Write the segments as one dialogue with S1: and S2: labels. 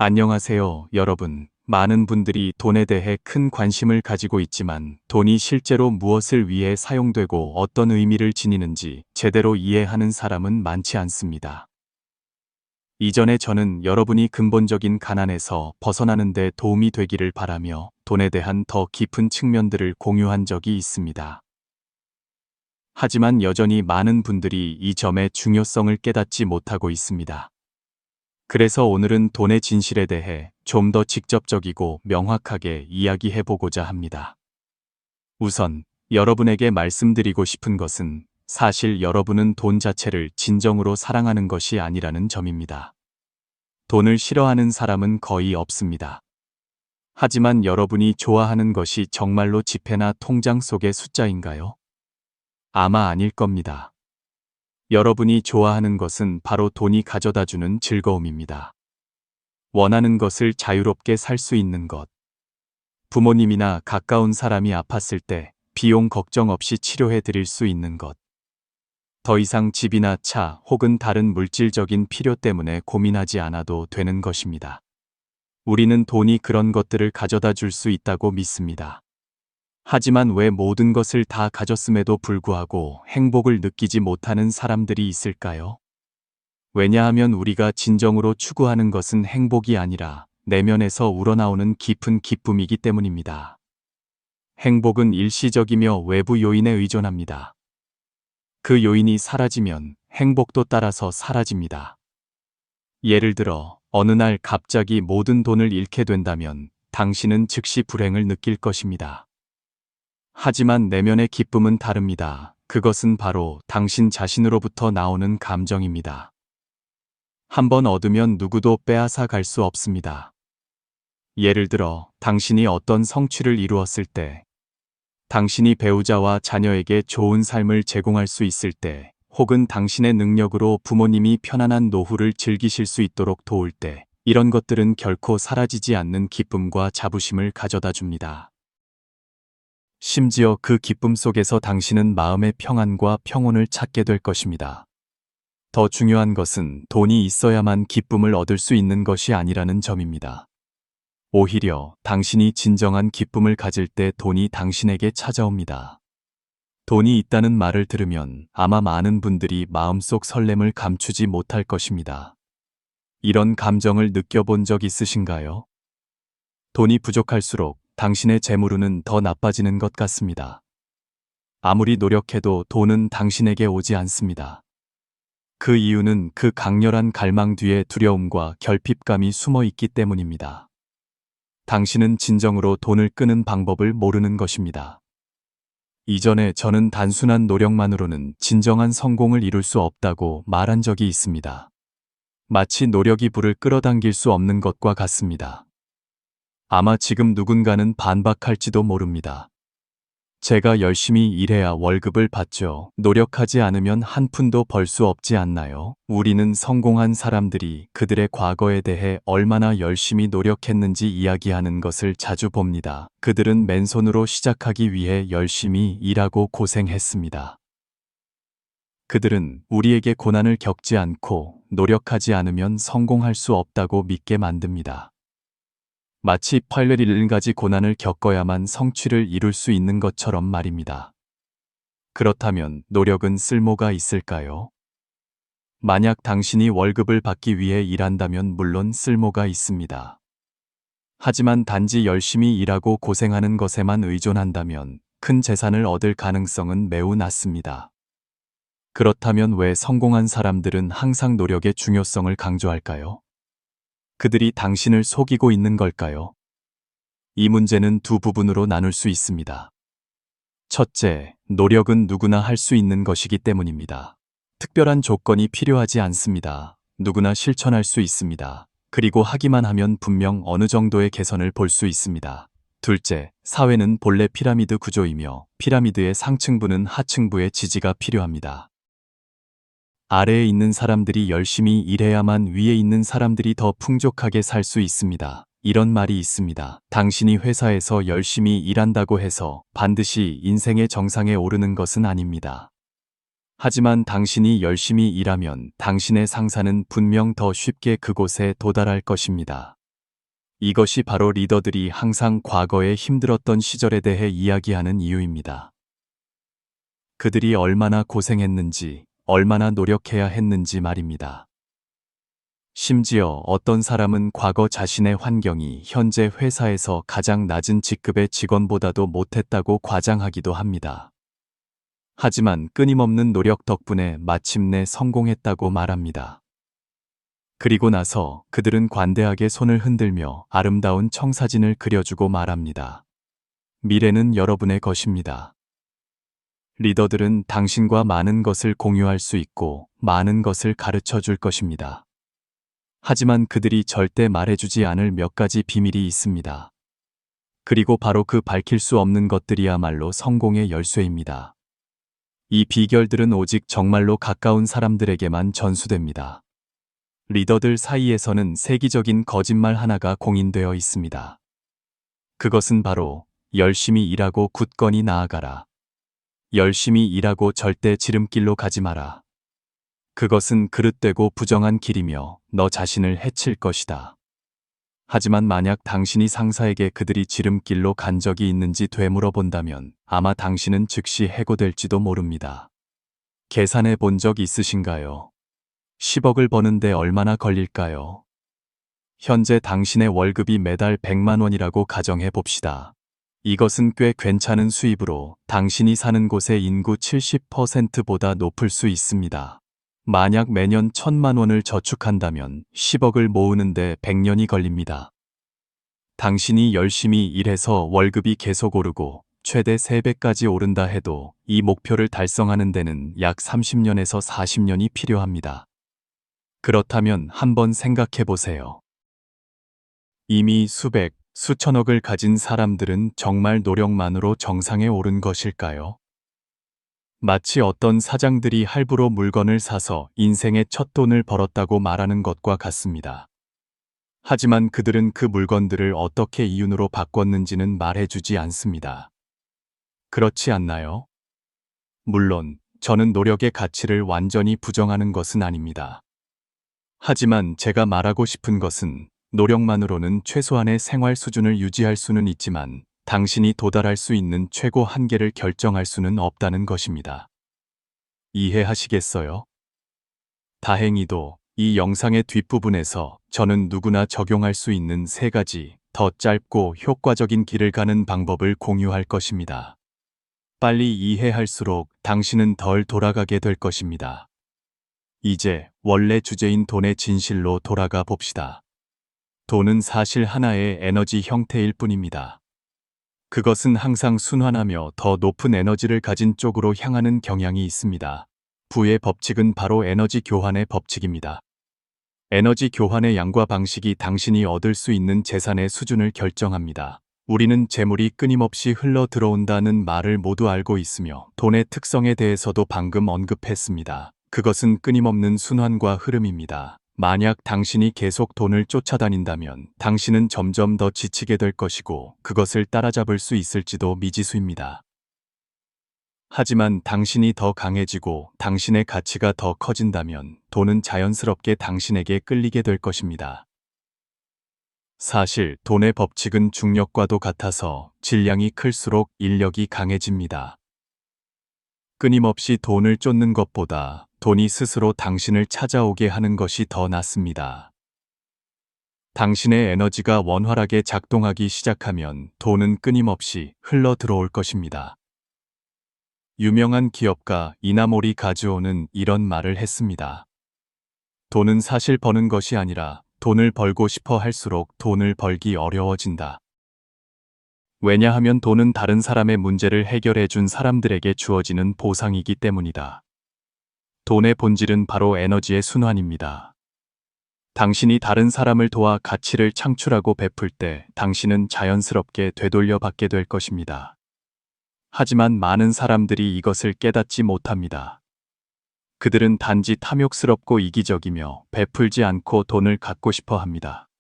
S1: 안녕하세요, 여러분. 많은 분들이 돈에 대해 큰 관심을 가지고 있지만 돈이 실제로 무엇을 위해 사용되고 어떤 의미를 지니는지 제대로 이해하는 사람은 많지 않습니다. 이전에 저는 여러분이 근본적인 가난에서 벗어나는 데 도움이 되기를 바라며 돈에 대한 더 깊은 측면들을 공유한 적이 있습니다. 하지만 여전히 많은 분들이 이 점의 중요성을 깨닫지 못하고 있습니다. 그래서 오늘은 돈의 진실에 대해 좀 더 직접적이고 명확하게 이야기해 보고자 합니다. 우선 여러분에게 말씀드리고 싶은 것은 사실 여러분은 돈 자체를 진정으로 사랑하는 것이 아니라는 점입니다. 돈을 싫어하는 사람은 거의 없습니다. 하지만 여러분이 좋아하는 것이 정말로 지폐나 통장 속의 숫자인가요? 아마 아닐 겁니다. 여러분이 좋아하는 것은 바로 돈이 가져다주는 즐거움입니다. 원하는 것을 자유롭게 살 수 있는 것. 부모님이나 가까운 사람이 아팠을 때 비용 걱정 없이 치료해 드릴 수 있는 것. 더 이상 집이나 차 혹은 다른 물질적인 필요 때문에 고민하지 않아도 되는 것입니다. 우리는 돈이 그런 것들을 가져다 줄 수 있다고 믿습니다. 하지만 왜 모든 것을 다 가졌음에도 불구하고 행복을 느끼지 못하는 사람들이 있을까요? 왜냐하면 우리가 진정으로 추구하는 것은 행복이 아니라 내면에서 우러나오는 깊은 기쁨이기 때문입니다. 행복은 일시적이며 외부 요인에 의존합니다. 그 요인이 사라지면 행복도 따라서 사라집니다. 예를 들어 어느 날 갑자기 모든 돈을 잃게 된다면 당신은 즉시 불행을 느낄 것입니다. 하지만 내면의 기쁨은 다릅니다. 그것은 바로 당신 자신으로부터 나오는 감정입니다. 한번 얻으면 누구도 빼앗아 갈 수 없습니다. 예를 들어 당신이 어떤 성취를 이루었을 때, 당신이 배우자와 자녀에게 좋은 삶을 제공할 수 있을 때, 혹은 당신의 능력으로 부모님이 편안한 노후를 즐기실 수 있도록 도울 때, 이런 것들은 결코 사라지지 않는 기쁨과 자부심을 가져다 줍니다. 심지어 그 기쁨 속에서 당신은 마음의 평안과 평온을 찾게 될 것입니다. 더 중요한 것은 돈이 있어야만 기쁨을 얻을 수 있는 것이 아니라는 점입니다. 오히려 당신이 진정한 기쁨을 가질 때 돈이 당신에게 찾아옵니다. 돈이 있다는 말을 들으면 아마 많은 분들이 마음속 설렘을 감추지 못할 것입니다. 이런 감정을 느껴본 적 있으신가요? 돈이 부족할수록 당신의 재물운은 더 나빠지는 것 같습니다. 아무리 노력해도 돈은 당신에게 오지 않습니다. 그 이유는 그 강렬한 갈망 뒤에 두려움과 결핍감이 숨어 있기 때문입니다. 당신은 진정으로 돈을 끄는 방법을 모르는 것입니다. 이전에 저는 단순한 노력만으로는 진정한 성공을 이룰 수 없다고 말한 적이 있습니다. 마치 노력이 불을 끌어당길 수 없는 것과 같습니다. 아마 지금 누군가는 반박할지도 모릅니다. 제가 열심히 일해야 월급을 받죠. 노력하지 않으면 한 푼도 벌 수 없지 않나요? 우리는 성공한 사람들이 그들의 과거에 대해 얼마나 열심히 노력했는지 이야기하는 것을 자주 봅니다. 그들은 맨손으로 시작하기 위해 열심히 일하고 고생했습니다. 그들은 우리에게 고난을 겪지 않고 노력하지 않으면 성공할 수 없다고 믿게 만듭니다. 마치 8가지 고난을 겪어야만 성취를 이룰 수 있는 것처럼 말입니다. 그렇다면 노력은 쓸모가 있을까요? 만약 당신이 월급을 받기 위해 일한다면 물론 쓸모가 있습니다. 하지만 단지 열심히 일하고 고생하는 것에만 의존한다면 큰 재산을 얻을 가능성은 매우 낮습니다. 그렇다면 왜 성공한 사람들은 항상 노력의 중요성을 강조할까요? 그들이 당신을 속이고 있는 걸까요? 이 문제는 두 부분으로 나눌 수 있습니다. 첫째, 노력은 누구나 할 수 있는 것이기 때문입니다. 특별한 조건이 필요하지 않습니다. 누구나 실천할 수 있습니다. 그리고 하기만 하면 분명 어느 정도의 개선을 볼 수 있습니다. 둘째, 사회는 본래 피라미드 구조이며 피라미드의 상층부는 하층부의 지지가 필요합니다. 아래에 있는 사람들이 열심히 일해야만 위에 있는 사람들이 더 풍족하게 살 수 있습니다. 이런 말이 있습니다. 당신이 회사에서 열심히 일한다고 해서 반드시 인생의 정상에 오르는 것은 아닙니다. 하지만 당신이 열심히 일하면 당신의 상사는 분명 더 쉽게 그곳에 도달할 것입니다. 이것이 바로 리더들이 항상 과거에 힘들었던 시절에 대해 이야기하는 이유입니다. 그들이 얼마나 고생했는지, 얼마나 노력해야 했는지 말입니다. 심지어 어떤 사람은 과거 자신의 환경이 현재 회사에서 가장 낮은 직급의 직원보다도 못했다고 과장하기도 합니다. 하지만 끊임없는 노력 덕분에 마침내 성공했다고 말합니다. 그리고 나서 그들은 관대하게 손을 흔들며 아름다운 청사진을 그려주고 말합니다. 미래는 여러분의 것입니다. 리더들은 당신과 많은 것을 공유할 수 있고 많은 것을 가르쳐 줄 것입니다. 하지만 그들이 절대 말해주지 않을 몇 가지 비밀이 있습니다. 그리고 바로 그 밝힐 수 없는 것들이야말로 성공의 열쇠입니다. 이 비결들은 오직 정말로 가까운 사람들에게만 전수됩니다. 리더들 사이에서는 세기적인 거짓말 하나가 공인되어 있습니다. 그것은 바로 열심히 일하고 굳건히 나아가라. 열심히 일하고 절대 지름길로 가지 마라. 그것은 그릇되고 부정한 길이며 너 자신을 해칠 것이다. 하지만 만약 당신이 상사에게 그들이 지름길로 간 적이 있는지 되물어본다면 아마 당신은 즉시 해고될지도 모릅니다. 계산해 본 적 있으신가요? 10억을 버는데 얼마나 걸릴까요? 현재 당신의 월급이 매달 100만 원이라고 가정해 봅시다. 이것은 꽤 괜찮은 수입으로 당신이 사는 곳의 인구 70%보다 높을 수 있습니다. 만약 매년 1,000만 원을 저축한다면 10억을 모으는데 100년이 걸립니다. 당신이 열심히 일해서 월급이 계속 오르고 최대 3배까지 오른다 해도 이 목표를 달성하는 데는 약 30년에서 40년이 필요합니다. 그렇다면 한번 생각해 보세요. 이미 수백, 수천억을 가진 사람들은 정말 노력만으로 정상에 오른 것일까요? 마치 어떤 사장들이 할부로 물건을 사서 인생의 첫 돈을 벌었다고 말하는 것과 같습니다. 하지만 그들은 그 물건들을 어떻게 이윤으로 바꿨는지는 말해주지 않습니다. 그렇지 않나요? 물론 저는 노력의 가치를 완전히 부정하는 것은 아닙니다. 하지만 제가 말하고 싶은 것은 노력만으로는 최소한의 생활 수준을 유지할 수는 있지만 당신이 도달할 수 있는 최고 한계를 결정할 수는 없다는 것입니다. 이해하시겠어요? 다행히도 이 영상의 뒷부분에서 저는 누구나 적용할 수 있는 3가지 더 짧고 효과적인 길을 가는 방법을 공유할 것입니다. 빨리 이해할수록 당신은 덜 돌아가게 될 것입니다. 이제 원래 주제인 돈의 진실로 돌아가 봅시다. 돈은 사실 하나의 에너지 형태일 뿐입니다. 그것은 항상 순환하며 더 높은 에너지를 가진 쪽으로 향하는 경향이 있습니다. 부의 법칙은 바로 에너지 교환의 법칙입니다. 에너지 교환의 양과 방식이 당신이 얻을 수 있는 재산의 수준을 결정합니다. 우리는 재물이 끊임없이 흘러 들어온다는 말을 모두 알고 있으며 돈의 특성에 대해서도 방금 언급했습니다. 그것은 끊임없는 순환과 흐름입니다. 만약 당신이 계속 돈을 쫓아다닌다면 당신은 점점 더 지치게 될 것이고 그것을 따라잡을 수 있을지도 미지수입니다. 하지만 당신이 더 강해지고 당신의 가치가 더 커진다면 돈은 자연스럽게 당신에게 끌리게 될 것입니다. 사실 돈의 법칙은 중력과도 같아서 질량이 클수록 인력이 강해집니다. 끊임없이 돈을 쫓는 것보다 돈이 스스로 당신을 찾아오게 하는 것이 더 낫습니다. 당신의 에너지가 원활하게 작동하기 시작하면 돈은 끊임없이 흘러 들어올 것입니다. 유명한 기업가 이나모리 가즈오는 이런 말을 했습니다. 돈은 사실 버는 것이 아니라 돈을 벌고 싶어 할수록 돈을 벌기 어려워진다. 왜냐하면 돈은 다른 사람의 문제를 해결해 준 사람들에게 주어지는 보상이기 때문이다. 돈의 본질은 바로 에너지의 순환입니다. 당신이 다른 사람을 도와 가치를 창출하고 베풀 때 당신은 자연스럽게 되돌려 받게 될 것입니다. 하지만 많은 사람들이 이것을 깨닫지 못합니다. 그들은 단지 탐욕스럽고 이기적이며 베풀지 않고 돈을 갖고 싶어 합니다.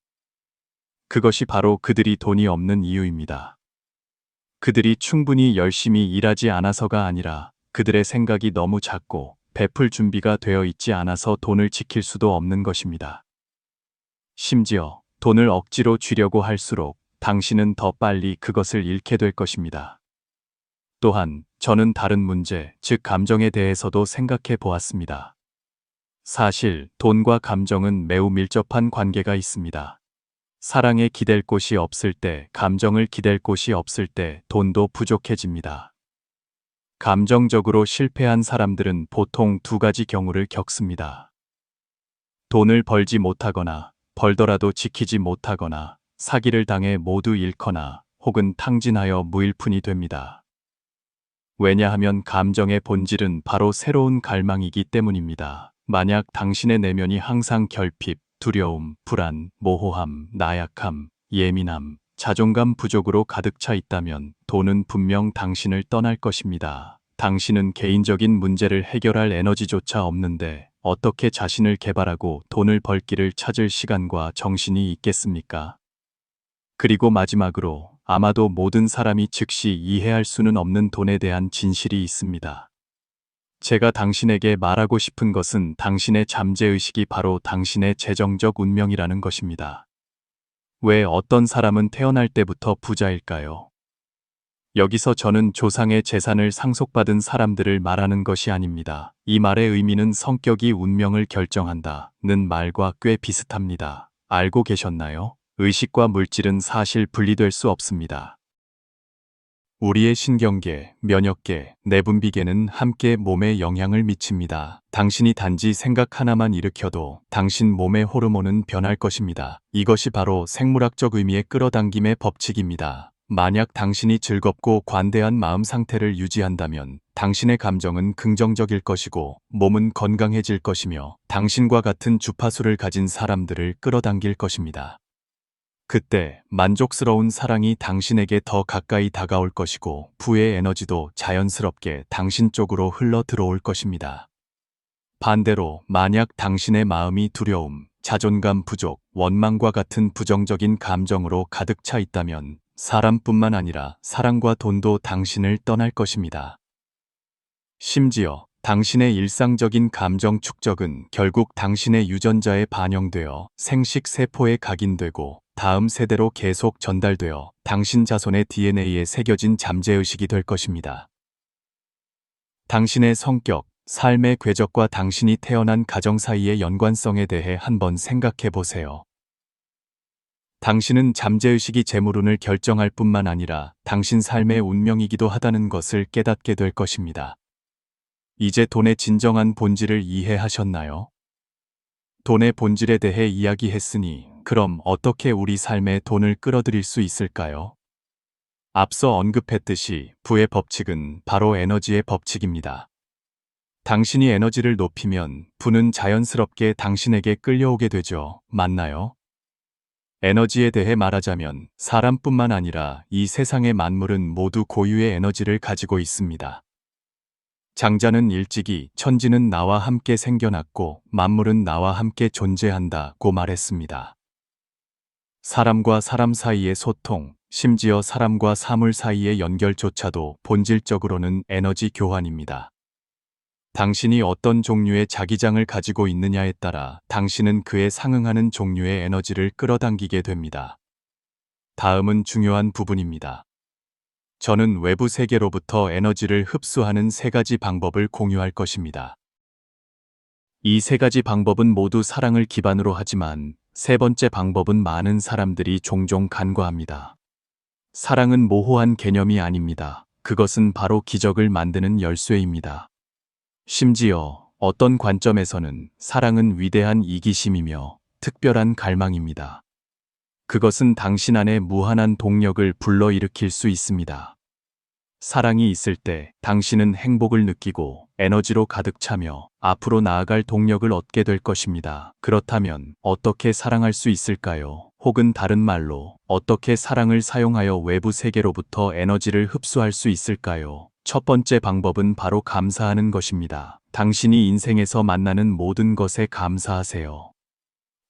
S1: 그것이 바로 그들이 돈이 없는 이유입니다. 그들이 충분히 열심히 일하지 않아서가 아니라 그들의 생각이 너무 작고 베풀 준비가 되어 있지 않아서 돈을 지킬 수도 없는 것입니다. 심지어 돈을 억지로 쥐려고 할수록 당신은 더 빨리 그것을 잃게 될 것입니다. 또한 저는 다른 문제, 즉 감정에 대해서도 생각해 보았습니다. 사실 돈과 감정은 매우 밀접한 관계가 있습니다. 사랑에 기댈 곳이 없을 때, 감정을 기댈 곳이 없을 때 돈도 부족해집니다. 감정적으로 실패한 사람들은 보통 두 가지 경우를 겪습니다. 돈을 벌지 못하거나, 벌더라도 지키지 못하거나, 사기를 당해 모두 잃거나, 혹은 탕진하여 무일푼이 됩니다. 왜냐하면 감정의 본질은 바로 새로운 갈망이기 때문입니다. 만약 당신의 내면이 항상 결핍, 두려움, 불안, 모호함, 나약함, 예민함, 자존감 부족으로 가득 차 있다면 돈은 분명 당신을 떠날 것입니다. 당신은 개인적인 문제를 해결할 에너지조차 없는데 어떻게 자신을 개발하고 돈을 벌 길을 찾을 시간과 정신이 있겠습니까? 그리고 마지막으로 아마도 모든 사람이 즉시 이해할 수는 없는 돈에 대한 진실이 있습니다. 제가 당신에게 말하고 싶은 것은 당신의 잠재의식이 바로 당신의 재정적 운명이라는 것입니다. 왜 어떤 사람은 태어날 때부터 부자일까요? 여기서 저는 조상의 재산을 상속받은 사람들을 말하는 것이 아닙니다. 이 말의 의미는 성격이 운명을 결정한다는 말과 꽤 비슷합니다. 알고 계셨나요? 의식과 물질은 사실 분리될 수 없습니다. 우리의 신경계, 면역계, 내분비계는 함께 몸에 영향을 미칩니다. 당신이 단지 생각 하나만 일으켜도 당신 몸의 호르몬은 변할 것입니다. 이것이 바로 생물학적 의미의 끌어당김의 법칙입니다. 만약 당신이 즐겁고 관대한 마음 상태를 유지한다면 당신의 감정은 긍정적일 것이고 몸은 건강해질 것이며 당신과 같은 주파수를 가진 사람들을 끌어당길 것입니다. 그때 만족스러운 사랑이 당신에게 더 가까이 다가올 것이고 부의 에너지도 자연스럽게 당신 쪽으로 흘러 들어올 것입니다. 반대로 만약 당신의 마음이 두려움, 자존감 부족, 원망과 같은 부정적인 감정으로 가득 차 있다면 사람뿐만 아니라 사랑과 돈도 당신을 떠날 것입니다. 심지어 당신의 일상적인 감정 축적은 결국 당신의 유전자에 반영되어 생식 세포에 각인되고 다음 세대로 계속 전달되어 당신 자손의 DNA에 새겨진 잠재의식이 될 것입니다. 당신의 성격, 삶의 궤적과 당신이 태어난 가정 사이의 연관성에 대해 한번 생각해 보세요. 당신은 잠재의식이 재물운을 결정할 뿐만 아니라 당신 삶의 운명이기도 하다는 것을 깨닫게 될 것입니다. 이제 돈의 진정한 본질을 이해하셨나요? 돈의 본질에 대해 이야기했으니 그럼 어떻게 우리 삶에 돈을 끌어들일 수 있을까요? 앞서 언급했듯이 부의 법칙은 바로 에너지의 법칙입니다. 당신이 에너지를 높이면 부는 자연스럽게 당신에게 끌려오게 되죠. 맞나요? 에너지에 대해 말하자면 사람뿐만 아니라 이 세상의 만물은 모두 고유의 에너지를 가지고 있습니다. 장자는 일찍이 천지는 나와 함께 생겨났고 만물은 나와 함께 존재한다고 말했습니다. 사람과 사람 사이의 소통, 심지어 사람과 사물 사이의 연결조차도 본질적으로는 에너지 교환입니다. 당신이 어떤 종류의 자기장을 가지고 있느냐에 따라 당신은 그에 상응하는 종류의 에너지를 끌어당기게 됩니다. 다음은 중요한 부분입니다. 저는 외부 세계로부터 에너지를 흡수하는 세 가지 방법을 공유할 것입니다. 이 세 가지 방법은 모두 사랑을 기반으로 하지만 세 번째 방법은 많은 사람들이 종종 간과합니다. 사랑은 모호한 개념이 아닙니다. 그것은 바로 기적을 만드는 열쇠입니다. 심지어 어떤 관점에서는 사랑은 위대한 이기심이며 특별한 갈망입니다. 그것은 당신 안에 무한한 동력을 불러일으킬 수 있습니다. 사랑이 있을 때 당신은 행복을 느끼고 에너지로 가득 차며 앞으로 나아갈 동력을 얻게 될 것입니다. 그렇다면 어떻게 사랑할 수 있을까요? 혹은 다른 말로 어떻게 사랑을 사용하여 외부 세계로부터 에너지를 흡수할 수 있을까요? 첫 번째 방법은 바로 감사하는 것입니다. 당신이 인생에서 만나는 모든 것에 감사하세요.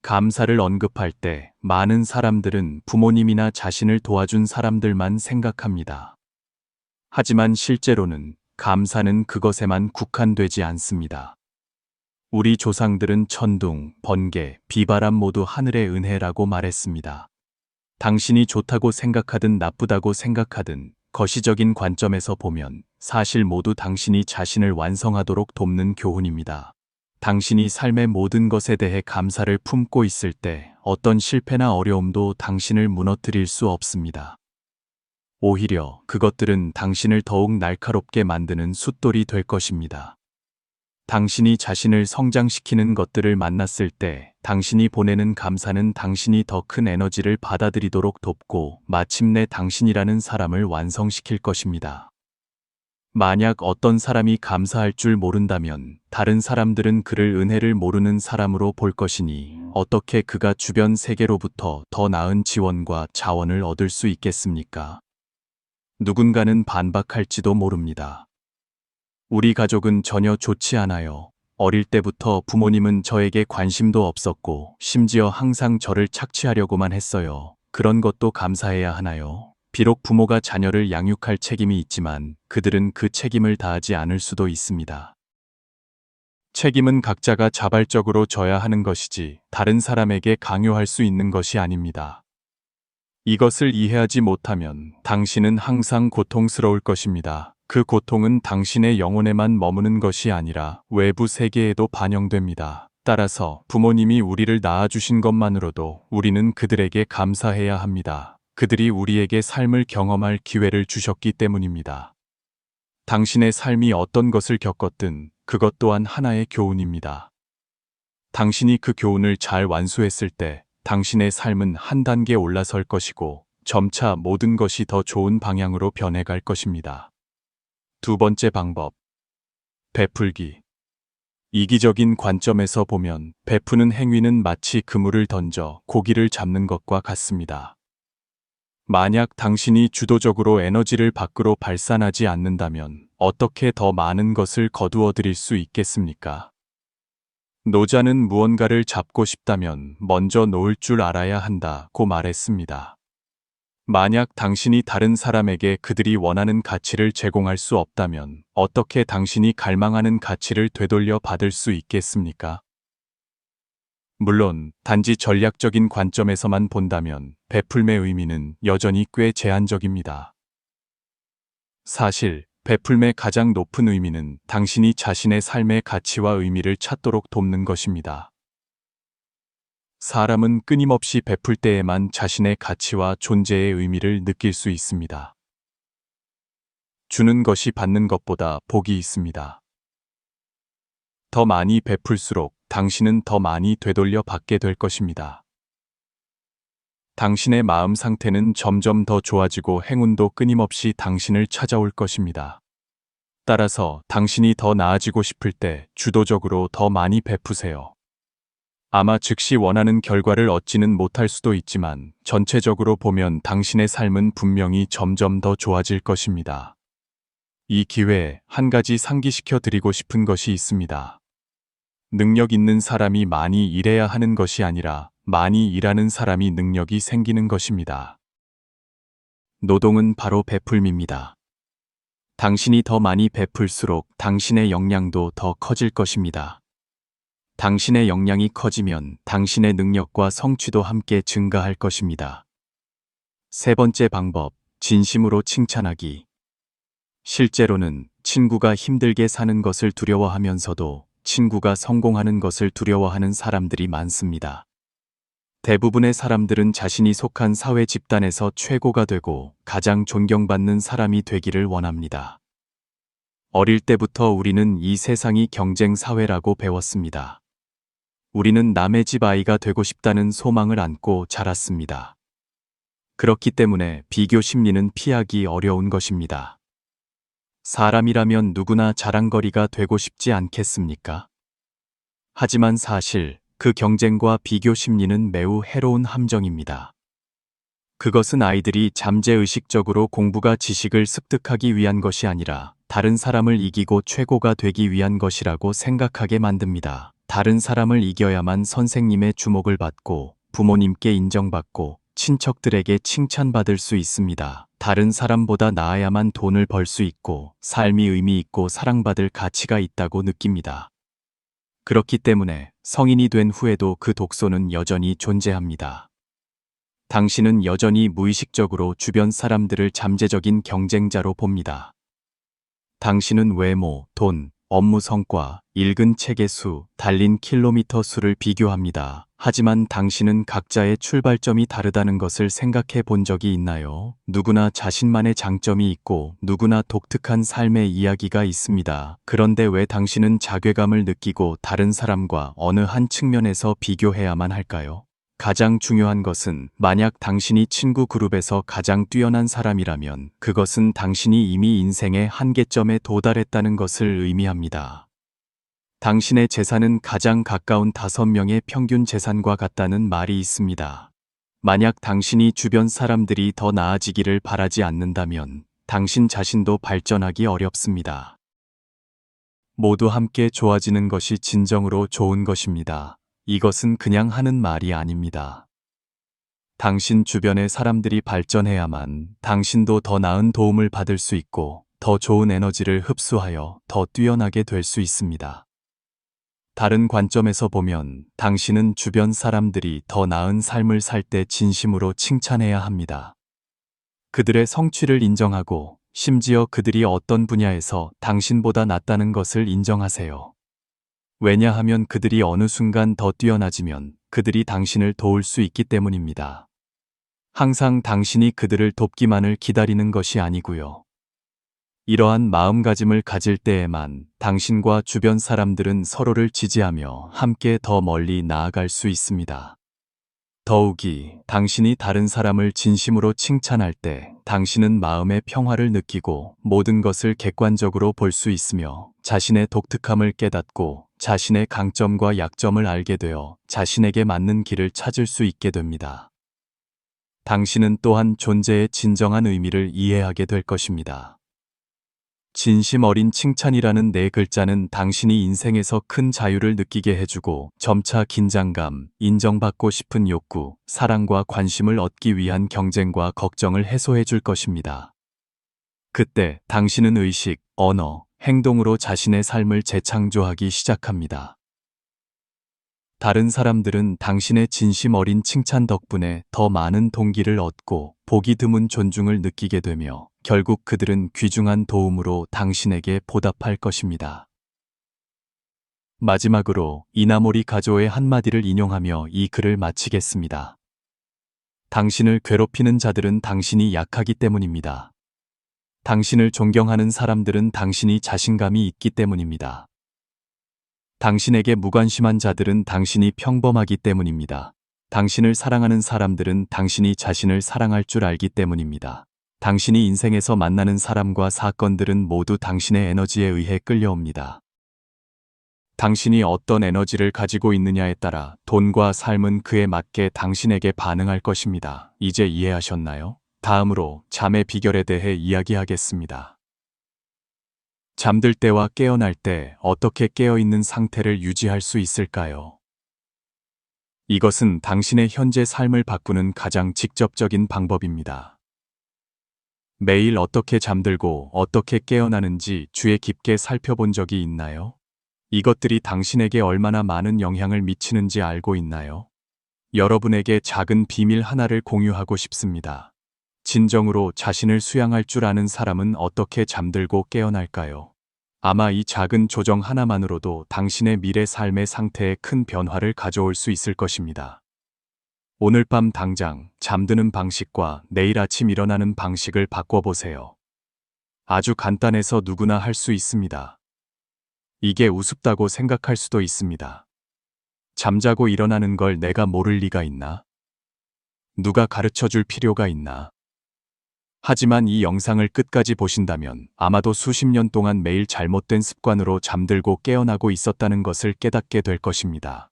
S1: 감사를 언급할 때 많은 사람들은 부모님이나 자신을 도와준 사람들만 생각합니다. 하지만 실제로는 감사는 그것에만 국한되지 않습니다. 우리 조상들은 천둥, 번개, 비바람 모두 하늘의 은혜라고 말했습니다. 당신이 좋다고 생각하든 나쁘다고 생각하든 거시적인 관점에서 보면 사실 모두 당신이 자신을 완성하도록 돕는 교훈입니다. 당신이 삶의 모든 것에 대해 감사를 품고 있을 때 어떤 실패나 어려움도 당신을 무너뜨릴 수 없습니다. 오히려 그것들은 당신을 더욱 날카롭게 만드는 숫돌이 될 것입니다. 당신이 자신을 성장시키는 것들을 만났을 때 당신이 보내는 감사는 당신이 더 큰 에너지를 받아들이도록 돕고 마침내 당신이라는 사람을 완성시킬 것입니다. 만약 어떤 사람이 감사할 줄 모른다면 다른 사람들은 그를 은혜를 모르는 사람으로 볼 것이니 어떻게 그가 주변 세계로부터 더 나은 지원과 자원을 얻을 수 있겠습니까? 누군가는 반박할지도 모릅니다. 우리 가족은 전혀 좋지 않아요. 어릴 때부터 부모님은 저에게 관심도 없었고 심지어 항상 저를 착취하려고만 했어요. 그런 것도 감사해야 하나요? 비록 부모가 자녀를 양육할 책임이 있지만 그들은 그 책임을 다하지 않을 수도 있습니다. 책임은 각자가 자발적으로 져야 하는 것이지 다른 사람에게 강요할 수 있는 것이 아닙니다. 이것을 이해하지 못하면 당신은 항상 고통스러울 것입니다. 그 고통은 당신의 영혼에만 머무는 것이 아니라 외부 세계에도 반영됩니다. 따라서 부모님이 우리를 낳아주신 것만으로도 우리는 그들에게 감사해야 합니다. 그들이 우리에게 삶을 경험할 기회를 주셨기 때문입니다. 당신의 삶이 어떤 것을 겪었든 그것 또한 하나의 교훈입니다. 당신이 그 교훈을 잘 완수했을 때 당신의 삶은 한 단계 올라설 것이고 점차 모든 것이 더 좋은 방향으로 변해갈 것입니다. 두 번째 방법, 베풀기. 이기적인 관점에서 보면 베푸는 행위는 마치 그물을 던져 고기를 잡는 것과 같습니다. 만약 당신이 주도적으로 에너지를 밖으로 발산하지 않는다면 어떻게 더 많은 것을 거두어 들일 수 있겠습니까? 노자는 무언가를 잡고 싶다면 먼저 놓을 줄 알아야 한다고 말했습니다. 만약 당신이 다른 사람에게 그들이 원하는 가치를 제공할 수 없다면 어떻게 당신이 갈망하는 가치를 되돌려 받을 수 있겠습니까? 물론 단지 전략적인 관점에서만 본다면 베풀매의 의미는 여전히 꽤 제한적입니다. 사실 베풀매의 가장 높은 의미는 당신이 자신의 삶의 가치와 의미를 찾도록 돕는 것입니다. 사람은 끊임없이 베풀 때에만 자신의 가치와 존재의 의미를 느낄 수 있습니다. 주는 것이 받는 것보다 복이 있습니다. 더 많이 베풀수록 당신은 더 많이 되돌려 받게 될 것입니다. 당신의 마음 상태는 점점 더 좋아지고 행운도 끊임없이 당신을 찾아올 것입니다. 따라서 당신이 더 나아지고 싶을 때 주도적으로 더 많이 베푸세요. 아마 즉시 원하는 결과를 얻지는 못할 수도 있지만 전체적으로 보면 당신의 삶은 분명히 점점 더 좋아질 것입니다. 이 기회에 한 가지 상기시켜 드리고 싶은 것이 있습니다. 능력 있는 사람이 많이 일해야 하는 것이 아니라 많이 일하는 사람이 능력이 생기는 것입니다. 노동은 바로 베풀미입니다. 당신이 더 많이 베풀수록 당신의 역량도 더 커질 것입니다. 당신의 역량이 커지면 당신의 능력과 성취도 함께 증가할 것입니다. 세 번째 방법, 진심으로 칭찬하기. 실제로는 친구가 힘들게 사는 것을 두려워하면서도 친구가 성공하는 것을 두려워하는 사람들이 많습니다. 대부분의 사람들은 자신이 속한 사회 집단에서 최고가 되고 가장 존경받는 사람이 되기를 원합니다. 어릴 때부터 우리는 이 세상이 경쟁 사회라고 배웠습니다. 우리는 남의 집 아이가 되고 싶다는 소망을 안고 자랐습니다. 그렇기 때문에 비교 심리는 피하기 어려운 것입니다. 사람이라면 누구나 자랑거리가 되고 싶지 않겠습니까? 하지만 사실 그 경쟁과 비교 심리는 매우 해로운 함정입니다. 그것은 아이들이 잠재의식적으로 공부가 지식을 습득하기 위한 것이 아니라 다른 사람을 이기고 최고가 되기 위한 것이라고 생각하게 만듭니다. 다른 사람을 이겨야만 선생님의 주목을 받고 부모님께 인정받고 친척들에게 칭찬받을 수 있습니다. 다른 사람보다 나아야만 돈을 벌 수 있고 삶이 의미 있고 사랑받을 가치가 있다고 느낍니다. 그렇기 때문에 성인이 된 후에도 그 독소는 여전히 존재합니다. 당신은 여전히 무의식적으로 주변 사람들을 잠재적인 경쟁자로 봅니다. 당신은 외모, 돈, 업무 성과, 읽은 책의 수, 달린 킬로미터 수를 비교합니다. 하지만 당신은 각자의 출발점이 다르다는 것을 생각해 본 적이 있나요? 누구나 자신만의 장점이 있고 누구나 독특한 삶의 이야기가 있습니다. 그런데 왜 당신은 자괴감을 느끼고 다른 사람과 어느 한 측면에서 비교해야만 할까요? 가장 중요한 것은 만약 당신이 친구 그룹에서 가장 뛰어난 사람이라면 그것은 당신이 이미 인생의 한계점에 도달했다는 것을 의미합니다. 당신의 재산은 가장 가까운 5명의 평균 재산과 같다는 말이 있습니다. 만약 당신이 주변 사람들이 더 나아지기를 바라지 않는다면 당신 자신도 발전하기 어렵습니다. 모두 함께 좋아지는 것이 진정으로 좋은 것입니다. 이것은 그냥 하는 말이 아닙니다. 당신 주변의 사람들이 발전해야만 당신도 더 나은 도움을 받을 수 있고 더 좋은 에너지를 흡수하여 더 뛰어나게 될 수 있습니다. 다른 관점에서 보면 당신은 주변 사람들이 더 나은 삶을 살 때 진심으로 칭찬해야 합니다. 그들의 성취를 인정하고 심지어 그들이 어떤 분야에서 당신보다 낫다는 것을 인정하세요. 왜냐하면 그들이 어느 순간 더 뛰어나지면 그들이 당신을 도울 수 있기 때문입니다. 항상 당신이 그들을 돕기만을 기다리는 것이 아니고요. 이러한 마음가짐을 가질 때에만 당신과 주변 사람들은 서로를 지지하며 함께 더 멀리 나아갈 수 있습니다. 더욱이 당신이 다른 사람을 진심으로 칭찬할 때 당신은 마음의 평화를 느끼고 모든 것을 객관적으로 볼 수 있으며 자신의 독특함을 깨닫고 자신의 강점과 약점을 알게 되어 자신에게 맞는 길을 찾을 수 있게 됩니다. 당신은 또한 존재의 진정한 의미를 이해하게 될 것입니다. 진심 어린 칭찬이라는 네 글자는 당신이 인생에서 큰 자유를 느끼게 해주고 점차 긴장감, 인정받고 싶은 욕구, 사랑과 관심을 얻기 위한 경쟁과 걱정을 해소해 줄 것입니다. 그때 당신은 의식, 언어, 행동으로 자신의 삶을 재창조하기 시작합니다. 다른 사람들은 당신의 진심 어린 칭찬 덕분에 더 많은 동기를 얻고 보기 드문 존중을 느끼게 되며 결국 그들은 귀중한 도움으로 당신에게 보답할 것입니다. 마지막으로 이나모리 가조의 한마디를 인용하며 이 글을 마치겠습니다. 당신을 괴롭히는 자들은 당신이 약하기 때문입니다. 당신을 존경하는 사람들은 당신이 자신감이 있기 때문입니다. 당신에게 무관심한 자들은 당신이 평범하기 때문입니다. 당신을 사랑하는 사람들은 당신이 자신을 사랑할 줄 알기 때문입니다. 당신이 인생에서 만나는 사람과 사건들은 모두 당신의 에너지에 의해 끌려옵니다. 당신이 어떤 에너지를 가지고 있느냐에 따라 돈과 삶은 그에 맞게 당신에게 반응할 것입니다. 이제 이해하셨나요? 다음으로 잠의 비결에 대해 이야기하겠습니다. 잠들 때와 깨어날 때 어떻게 깨어있는 상태를 유지할 수 있을까요? 이것은 당신의 현재 삶을 바꾸는 가장 직접적인 방법입니다. 매일 어떻게 잠들고 어떻게 깨어나는지 주의 깊게 살펴본 적이 있나요? 이것들이 당신에게 얼마나 많은 영향을 미치는지 알고 있나요? 여러분에게 작은 비밀 하나를 공유하고 싶습니다. 진정으로 자신을 수양할 줄 아는 사람은 어떻게 잠들고 깨어날까요? 아마 이 작은 조정 하나만으로도 당신의 미래 삶의 상태에 큰 변화를 가져올 수 있을 것입니다. 오늘 밤 당장 잠드는 방식과 내일 아침 일어나는 방식을 바꿔보세요. 아주 간단해서 누구나 할 수 있습니다. 이게 우습다고 생각할 수도 있습니다. 잠자고 일어나는 걸 내가 모를 리가 있나? 누가 가르쳐 줄 필요가 있나? 하지만 이 영상을 끝까지 보신다면 아마도 수십 년 동안 매일 잘못된 습관으로 잠들고 깨어나고 있었다는 것을 깨닫게 될 것입니다.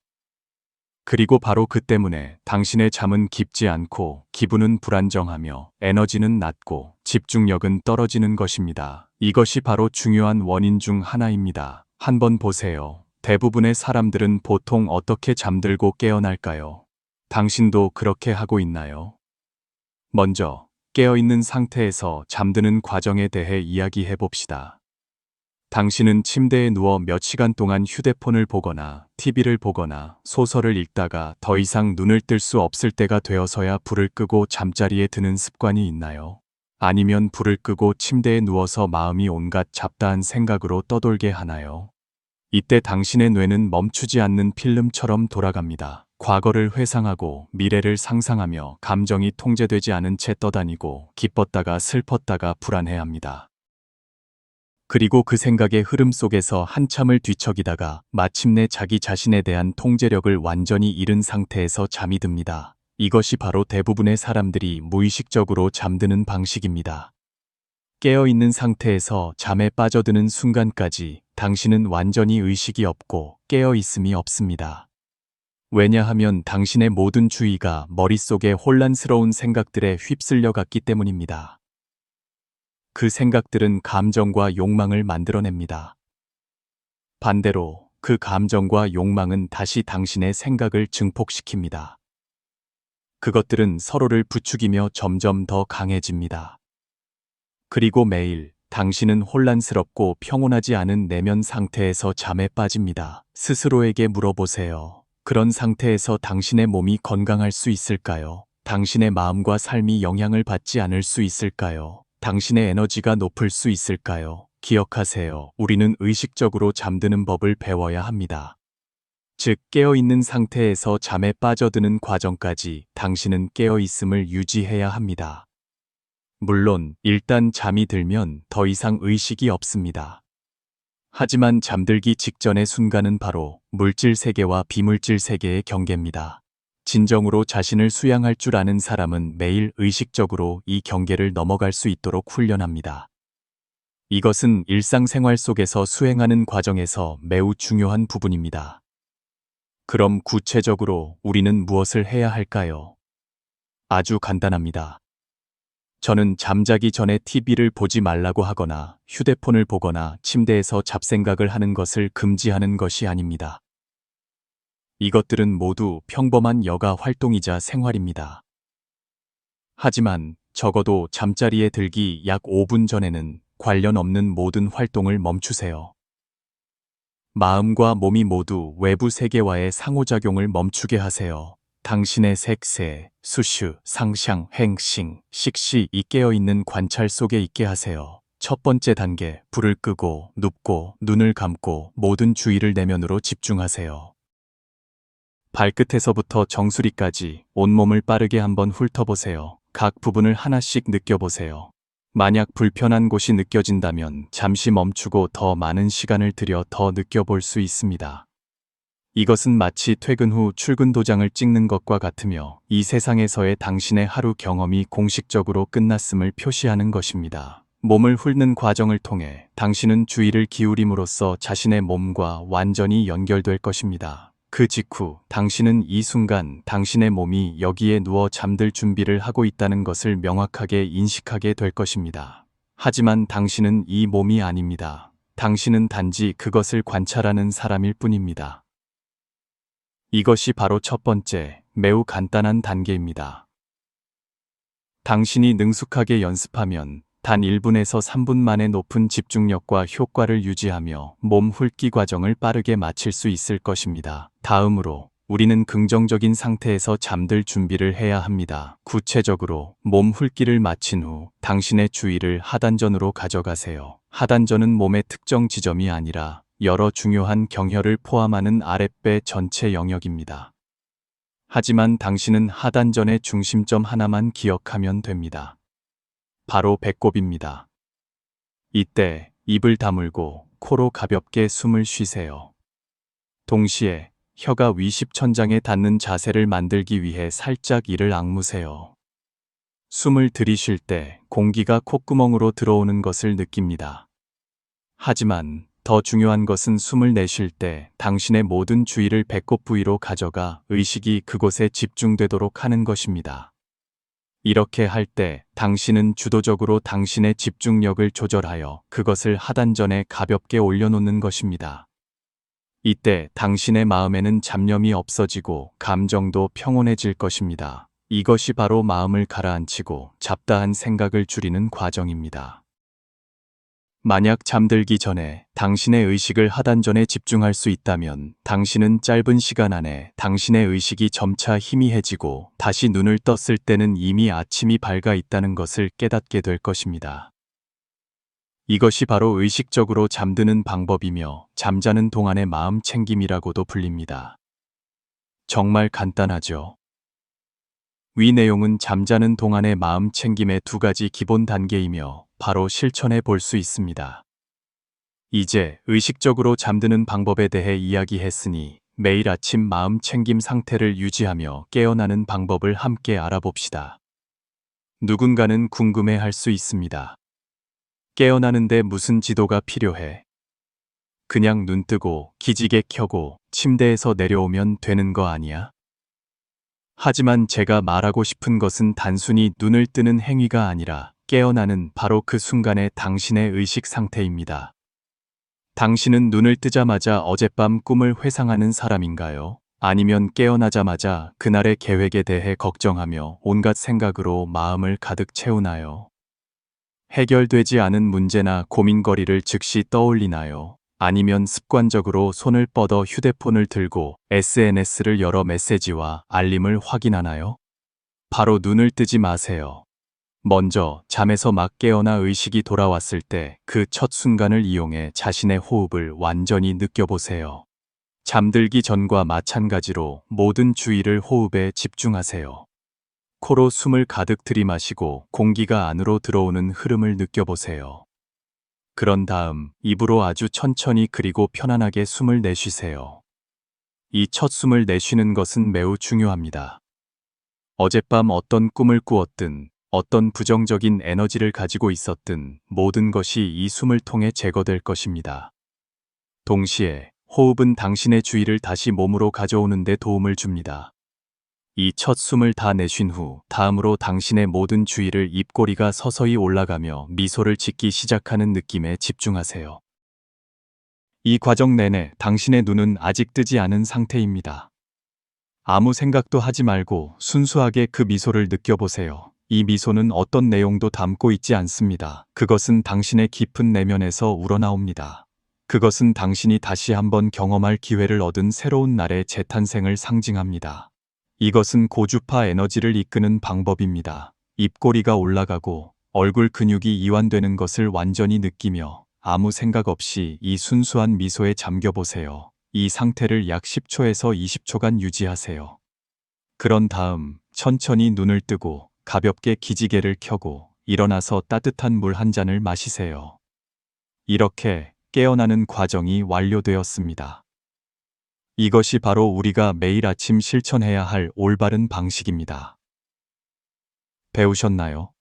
S1: 그리고 바로 그 때문에 당신의 잠은 깊지 않고 기분은 불안정하며 에너지는 낮고 집중력은 떨어지는 것입니다. 이것이 바로 중요한 원인 중 하나입니다. 한번 보세요. 대부분의 사람들은 보통 어떻게 잠들고 깨어날까요? 당신도 그렇게 하고 있나요? 먼저 깨어있는 상태에서 잠드는 과정에 대해 이야기해 봅시다. 당신은 침대에 누워 몇 시간 동안 휴대폰을 보거나 TV를 보거나 소설을 읽다가 더 이상 눈을 뜰 수 없을 때가 되어서야 불을 끄고 잠자리에 드는 습관이 있나요? 아니면 불을 끄고 침대에 누워서 마음이 온갖 잡다한 생각으로 떠돌게 하나요? 이때 당신의 뇌는 멈추지 않는 필름처럼 돌아갑니다. 과거를 회상하고 미래를 상상하며 감정이 통제되지 않은 채 떠다니고 기뻤다가 슬펐다가 불안해합니다. 그리고 그 생각의 흐름 속에서 한참을 뒤척이다가 마침내 자기 자신에 대한 통제력을 완전히 잃은 상태에서 잠이 듭니다. 이것이 바로 대부분의 사람들이 무의식적으로 잠드는 방식입니다. 깨어있는 상태에서 잠에 빠져드는 순간까지 당신은 완전히 의식이 없고 깨어있음이 없습니다. 왜냐하면 당신의 모든 주의가 머릿속의 혼란스러운 생각들에 휩쓸려 갔기 때문입니다. 그 생각들은 감정과 욕망을 만들어냅니다. 반대로 그 감정과 욕망은 다시 당신의 생각을 증폭시킵니다. 그것들은 서로를 부추기며 점점 더 강해집니다. 그리고 매일 당신은 혼란스럽고 평온하지 않은 내면 상태에서 잠에 빠집니다. 스스로에게 물어보세요. 그런 상태에서 당신의 몸이 건강할 수 있을까요? 당신의 마음과 삶이 영향을 받지 않을 수 있을까요? 당신의 에너지가 높을 수 있을까요? 기억하세요. 우리는 의식적으로 잠드는 법을 배워야 합니다. 즉, 깨어있는 상태에서 잠에 빠져드는 과정까지 당신은 깨어있음을 유지해야 합니다. 물론, 일단 잠이 들면 더 이상 의식이 없습니다. 하지만 잠들기 직전의 순간은 바로 물질 세계와 비물질 세계의 경계입니다. 진정으로 자신을 수양할 줄 아는 사람은 매일 의식적으로 이 경계를 넘어갈 수 있도록 훈련합니다. 이것은 일상생활 속에서 수행하는 과정에서 매우 중요한 부분입니다. 그럼 구체적으로 우리는 무엇을 해야 할까요? 아주 간단합니다. 저는 잠자기 전에 TV를 보지 말라고 하거나 휴대폰을 보거나 침대에서 잡생각을 하는 것을 금지하는 것이 아닙니다. 이것들은 모두 평범한 여가 활동이자 생활입니다. 하지만 적어도 잠자리에 들기 약 5분 전에는 관련 없는 모든 활동을 멈추세요. 마음과 몸이 모두 외부 세계와의 상호작용을 멈추게 하세요. 당신의 색세, 수슈, 상샹, 행싱, 식시 이 깨어있는 관찰 속에 있게 하세요. 첫 번째 단계, 불을 끄고 눕고 눈을 감고 모든 주의를 내면으로 집중하세요. 발끝에서부터 정수리까지 온몸을 빠르게 한번 훑어보세요. 각 부분을 하나씩 느껴보세요. 만약 불편한 곳이 느껴진다면 잠시 멈추고 더 많은 시간을 들여 더 느껴볼 수 있습니다. 이것은 마치 퇴근 후 출근 도장을 찍는 것과 같으며 이 세상에서의 당신의 하루 경험이 공식적으로 끝났음을 표시하는 것입니다. 몸을 훑는 과정을 통해 당신은 주의를 기울임으로써 자신의 몸과 완전히 연결될 것입니다. 그 직후 당신은 이 순간 당신의 몸이 여기에 누워 잠들 준비를 하고 있다는 것을 명확하게 인식하게 될 것입니다. 하지만 당신은 이 몸이 아닙니다. 당신은 단지 그것을 관찰하는 사람일 뿐입니다. 이것이 바로 첫 번째, 매우 간단한 단계입니다. 당신이 능숙하게 연습하면 단 1분에서 3분 만에 높은 집중력과 효과를 유지하며 몸 훑기 과정을 빠르게 마칠 수 있을 것입니다. 다음으로 우리는 긍정적인 상태에서 잠들 준비를 해야 합니다. 구체적으로 몸 훑기를 마친 후 당신의 주의를 하단전으로 가져가세요. 하단전은 몸의 특정 지점이 아니라 여러 중요한 경혈을 포함하는 아랫배 전체 영역입니다. 하지만 당신은 하단전의 중심점 하나만 기억하면 됩니다. 바로 배꼽입니다. 이때 입을 다물고 코로 가볍게 숨을 쉬세요. 동시에 혀가 위십천장에 닿는 자세를 만들기 위해 살짝 이를 악무세요. 숨을 들이쉴 때 공기가 콧구멍으로 들어오는 것을 느낍니다. 하지만 더 중요한 것은 숨을 내쉴 때 당신의 모든 주의를 배꼽 부위로 가져가 의식이 그곳에 집중되도록 하는 것입니다. 이렇게 할 때 당신은 주도적으로 당신의 집중력을 조절하여 그것을 하단전에 가볍게 올려놓는 것입니다. 이때 당신의 마음에는 잡념이 없어지고 감정도 평온해질 것입니다. 이것이 바로 마음을 가라앉히고 잡다한 생각을 줄이는 과정입니다. 만약 잠들기 전에 당신의 의식을 하단전에 집중할 수 있다면 당신은 짧은 시간 안에 당신의 의식이 점차 희미해지고 다시 눈을 떴을 때는 이미 아침이 밝아 있다는 것을 깨닫게 될 것입니다. 이것이 바로 의식적으로 잠드는 방법이며 잠자는 동안의 마음 챙김이라고도 불립니다. 정말 간단하죠? 위 내용은 잠자는 동안의 마음 챙김의 두 가지 기본 단계이며 바로 실천해 볼 수 있습니다. 이제 의식적으로 잠드는 방법에 대해 이야기했으니 매일 아침 마음 챙김 상태를 유지하며 깨어나는 방법을 함께 알아봅시다. 누군가는 궁금해 할 수 있습니다. 깨어나는데 무슨 지도가 필요해? 그냥 눈 뜨고 기지개 켜고 침대에서 내려오면 되는 거 아니야? 하지만 제가 말하고 싶은 것은 단순히 눈을 뜨는 행위가 아니라 깨어나는 바로 그 순간의 당신의 의식 상태입니다. 당신은 눈을 뜨자마자 어젯밤 꿈을 회상하는 사람인가요? 아니면 깨어나자마자 그날의 계획에 대해 걱정하며 온갖 생각으로 마음을 가득 채우나요? 해결되지 않은 문제나 고민거리를 즉시 떠올리나요? 아니면 습관적으로 손을 뻗어 휴대폰을 들고 SNS를 열어 메시지와 알림을 확인하나요? 바로 눈을 뜨지 마세요. 먼저 잠에서 막 깨어나 의식이 돌아왔을 때 그 첫 순간을 이용해 자신의 호흡을 완전히 느껴보세요. 잠들기 전과 마찬가지로 모든 주의를 호흡에 집중하세요. 코로 숨을 가득 들이마시고 공기가 안으로 들어오는 흐름을 느껴보세요. 그런 다음 입으로 아주 천천히 그리고 편안하게 숨을 내쉬세요. 이 첫 숨을 내쉬는 것은 매우 중요합니다. 어젯밤 어떤 꿈을 꾸었든 어떤 부정적인 에너지를 가지고 있었든 모든 것이 이 숨을 통해 제거될 것입니다. 동시에 호흡은 당신의 주의를 다시 몸으로 가져오는 데 도움을 줍니다. 이 첫 숨을 다 내쉰 후 다음으로 당신의 모든 주의를 입꼬리가 서서히 올라가며 미소를 짓기 시작하는 느낌에 집중하세요. 이 과정 내내 당신의 눈은 아직 뜨지 않은 상태입니다. 아무 생각도 하지 말고 순수하게 그 미소를 느껴보세요. 이 미소는 어떤 내용도 담고 있지 않습니다. 그것은 당신의 깊은 내면에서 우러나옵니다. 그것은 당신이 다시 한번 경험할 기회를 얻은 새로운 날의 재탄생을 상징합니다. 이것은 고주파 에너지를 이끄는 방법입니다. 입꼬리가 올라가고 얼굴 근육이 이완되는 것을 완전히 느끼며 아무 생각 없이 이 순수한 미소에 잠겨보세요. 이 상태를 약 10초에서 20초간 유지하세요. 그런 다음 천천히 눈을 뜨고 가볍게 기지개를 켜고 일어나서 따뜻한 물 한 잔을 마시세요. 이렇게 깨어나는 과정이 완료되었습니다. 이것이 바로 우리가 매일 아침 실천해야 할 올바른 방식입니다. 배우셨나요?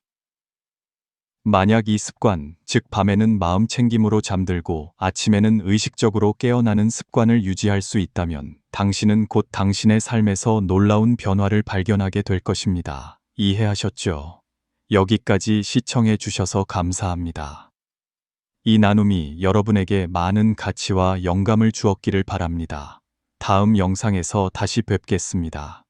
S1: 만약 이 습관, 즉 밤에는 마음 챙김으로 잠들고 아침에는 의식적으로 깨어나는 습관을 유지할 수 있다면 당신은 곧 당신의 삶에서 놀라운 변화를 발견하게 될 것입니다. 이해하셨죠? 여기까지 시청해 주셔서 감사합니다. 이 나눔이 여러분에게 많은 가치와 영감을 주었기를 바랍니다. 다음 영상에서 다시 뵙겠습니다.